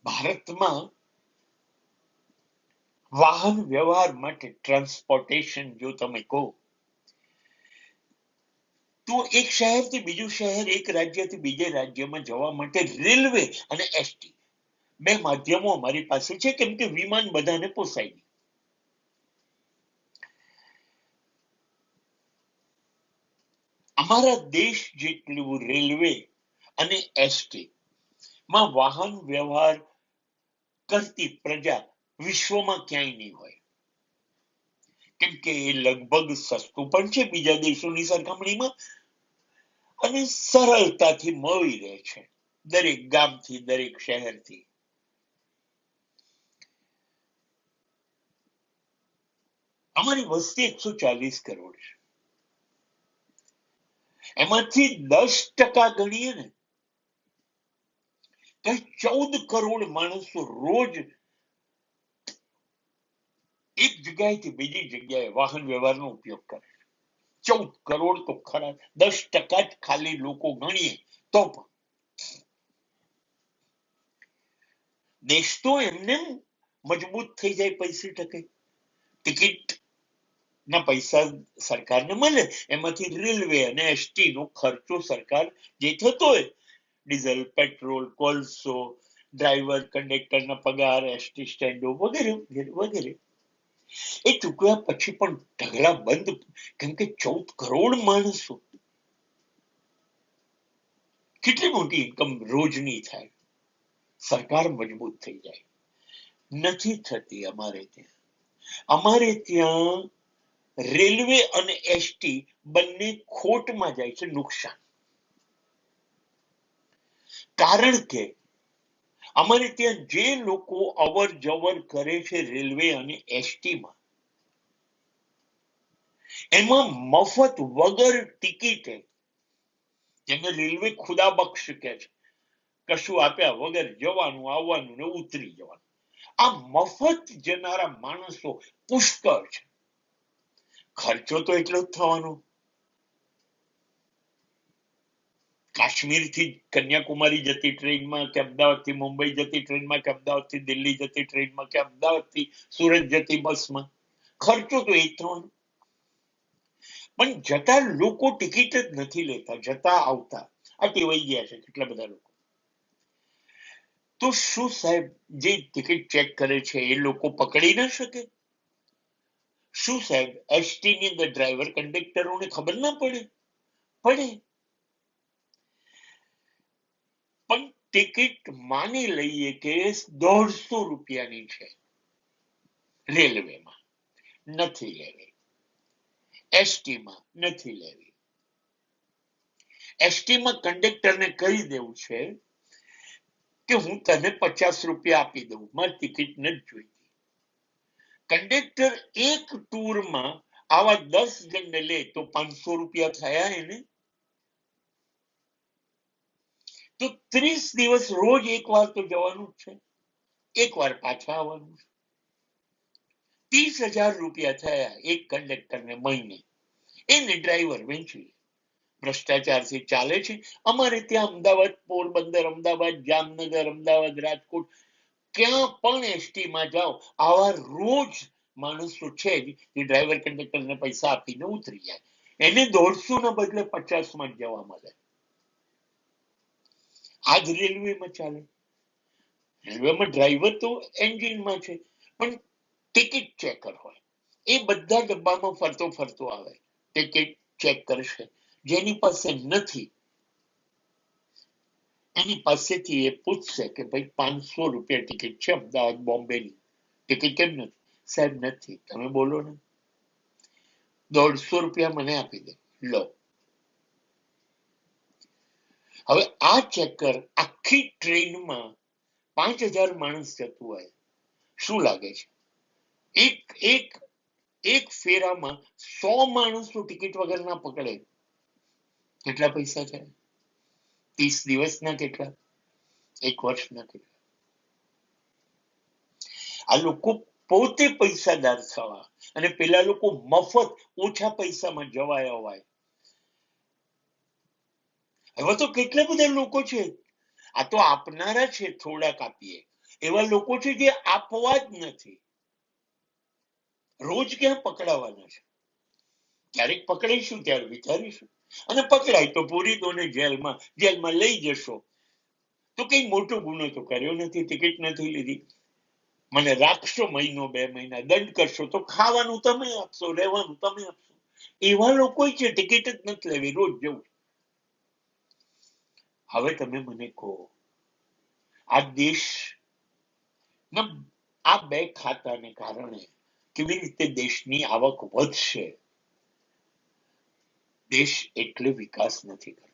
ભારતમાં વાહન વ્યવહાર માટે ટ્રાન્સપોર્ટેશન જો તમે કહો તો એક શહેરથી બીજું શહેર, એક રાજ્યથી બીજે રાજ્યમાં જવા માટે રેલવે અને એસટી બે માધ્યમો અમારી પાસે છે, કેમ કે વિમાન બધાને પોસાય નહીં. અમારા દેશ જેટલું રેલવે અને એસટી માં વાહન વ્યવહાર કરતી પ્રજા વિશ્વમાં ક્યાંય નહીં હોય, કેમ કે એ લગભગ સસ્તું પણ છે બીજા દેશોની સરખામણીમાં અને સરળતાથી મળી રહે છે દરેક ગામથી, દરેક શહેરથી. અમારી વસ્તી 140 કરોડ છે. એમાંથી 10% ગણીએ ને તો 14 કરોડ માણસો રોજ એક જગ્યાએથી બીજી જગ્યાએ વાહન વ્યવહારનો ઉપયોગ કરે. 14 કરોડ તો ખરા, 10% જ ખાલી લોકો ગણીએ તો પણ દેશ તો એમને મજબૂત થઈ જાય પૈસે ટકે. ટિકિટ ના પૈસા સરકારને મળે, એમાંથી રેલવે અને એસટી નો ખર્ચો સરકાર જે થતો હોય, ડીઝલ, પેટ્રોલ, કોલસો, ડ્રાઈવર કંડક્ટરના પગાર, એસટી સ્ટેન્ડો વગેરે વગેરે, એ ચૂકવ્યા પછી પણ ઢગલા બંધ, કેમ કે 14 કરોડ માણસો, કેટલી મોટી ઇન્કમ રોજની થાય, સરકાર મજબૂત થઈ જાય. નથી થતી અમારે ત્યાં. અમારે ત્યાં રેલવે અને એસટી બંને ખોટમાં જાય છે, નુકસાન. કારણ કે અમારે ત્યાં જે લોકો અવર જવર કરે છે રેલવે અને એસટીમાં, એમાં મફત વગર ટિકિટે, જેને રેલવે ખુદા બક્ષ કે છે, કશું આપ્યા વગર જવાનું, આવવાનું ને ઉતરી જવાનું, આ મફત જનારા માણસો પુષ્કળ છે. ખર્ચો તો એટલો જ થવાનો. કાશ્મીરથી કન્યાકુમારી જતી ટ્રેનમાં, કે અમદાવાદથી મુંબઈ જતી ટ્રેનમાં, કે અમદાવાદથી દિલ્હી જતી ટ્રેનમાં, કે અમદાવાદથી સુરત જતી બસમાં ખર્ચો તો એ જ થવાનો. પણ જતા લોકો ટિકિટ જ નથી લેતા, જતા આવતા આ ટેવાઈ ગયા છે કેટલા બધા લોકો. તો શું સાહેબ, જે ટિકિટ ચેક કરે છે એ લોકો પકડી ના શકે? શું સાહેબ, એસટી ની અંદર ડ્રાઈવર કંડક્ટરોને ખબર ના પડે? પડે. પણ ટિકિટ માની લઈએ કે 150 રૂપિયાની છે, રેલવેમાં નથી લેવી, એસટીમાં નથી લેવી. એસટીમાં કંડક્ટરને કહી દેવું છે કે હું તને 50 રૂપિયા આપી દઉં, મારી ટિકિટ નથી જોઈતી. કંડક્ટર એક ટૂરમાં આવા 10 જણને લે તો 500 રૂપિયા થયા એને. તો 30 દિવસ રોજ એક વાર તો જવાનું જ છે, એક વાર પાછા આવવાનું છે. 30,000 રૂપિયા થયા એક કંડક્ટરને મહિને, એને ડ્રાઈવર વેચી. ભ્રષ્ટાચારથી ચાલે છે. અમારે ત્યાં અમદાવાદ, પોરબંદર, અમદાવાદ, જામનગર, અમદાવાદ, રાજકોટ, ક્યાં પણ એસટીમાં જાઓ, આવા રોજ માણસો છે જે ડ્રાઈવર કંડક્ટરને પૈસા આપીને ઉતરી જાય. એને 150 ના બદલે 50 માં જવા મળે. આજ રેલવેમાં ચાલે. રેલવેમાં ડ્રાઈવર તો એન્જિનમાં છે, પણ ટિકિટ ચેકર હોય, એ બધા ડબ્બામાં ફરતો ફરતો આવે, ટિકિટ ચેક કરશે. જેની પાસે નથી એની પાસેથી એ પૂછશે કે ભાઈ 500 રૂપિયા ટિકિટ છે અમદાવાદ બોમ્બેની, ટિકિટ કેમ નથી? સાહેબ નથી. તમે બોલો ને, 150 રૂપિયા મને આપી દે, લો. હવે આ ચેકર આખી ટ્રેનમાં 5,000 માણસ જતું હોય, શું લાગે છે? એક એક એક ફેરામાં 100 માણસો ટિકિટ વગર ના પકડે, કેટલા પૈસા છે? 30 દિવસના કેટલા? એક વર્ષના કેટલા? આ લોકો પોતે પૈસાદાર થવા અને પેલા લોકો મફત ઓછા પૈસામાં જવાયા હોય. હવે તો કેટલા બધા લોકો છે, આ તો આપનારા છે, થોડાક આપીએ, એવા લોકો છે જે આપવા જ નથી. રોજ ક્યાં પકડાવાના છે? ક્યારેક પકડાઈશું ત્યારે વિચારીશું, અને પકડાય તો પૂરી દો ને જેલમાં લઈ જશો તો કઈ મોટો ગુનો તો કર્યો નથી, ટિકિટ નથી લીધી. મને રાખશો મહિનો 2 મહિના, દંડ કરશો તો ખાવાનું તમે આપશો, રહેવાનું તમે આપશો. એવા લોકો છે ટિકિટ જ નથી લેવી, રોજ જવું. હવે તમે મને કહો, આ દેશ આ 2 ખાતાને કારણે કેવી રીતે દેશની આવક વધશે? દેશ એટલે વિકાસ નથી કરતો.